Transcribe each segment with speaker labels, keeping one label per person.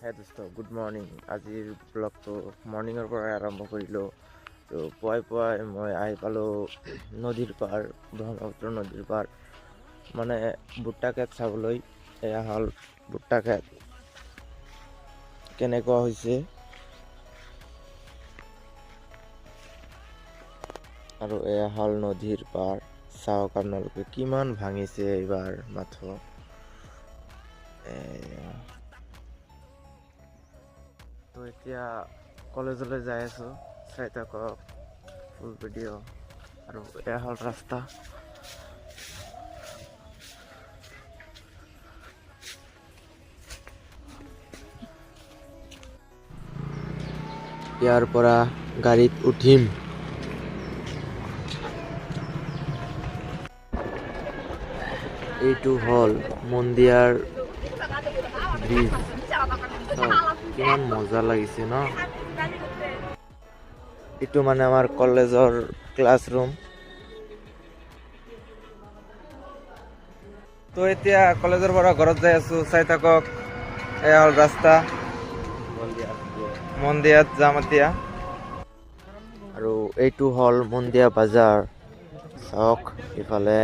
Speaker 1: হে দোস্ত good morning. আজিৰ ব্লগটো মৰ্ণিঙৰ পৰাই আৰম্ভ কৰিলোঁ। তো পুৱাই মই আহি পালোঁ নদীৰ পাৰ, ব্ৰহ্মপুত্ৰ নদীৰ পাৰ, মানে ভুট্টা খেত চাবলৈ। এয়া হ'ল ভুট্টা খেত কেনেকুৱা হৈছে, আৰু এয়া হ'ল নদীৰ পাৰ। চাওক আপোনালোকে কিমান ভাঙিছে এইবাৰ মাথো। তো এতিয়া কলেজলৈ যাই আছোঁ, চাই থাকক ফুল ভিডিঅ'। আৰু এয়া হ'ল ৰাস্তা। ইয়াৰ পৰা গাড়ীত উঠিম। এইটো হ'ল মন্দিয়াৰ ব্ৰিজ। কিমান মজা লাগিছে ন। এইটো মানে আমাৰ কলেজৰ ক্লাছৰুম। তো এতিয়া কলেজৰ পৰা ঘৰত যাই আছো, চাই থাকক। এয়া হ'ল ৰাস্তা, মন্দিয়াত যাম এতিয়া। আৰু এইটো হ'ল মন্দিয়া বাজাৰ। চাওক ইফালে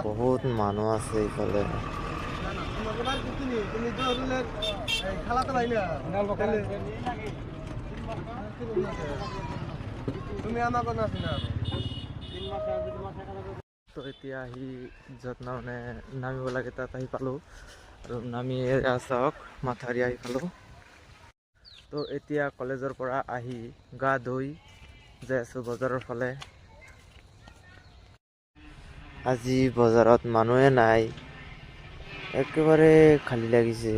Speaker 1: বহুত মানুহ আছে ইফালে। তো এতিয়া আহি যত্ন মানে নামিব লাগে তাত আহি পালোঁ, আৰু নামি চাওক মাথাউৰি আহি পালোঁ। তো এতিয়া কলেজৰ পৰা আহি গা ধুই যাই আছোঁ বজাৰৰ ফালে। আজি বজাৰত মানুহে নাই, একেবাৰে খালী লাগিছে।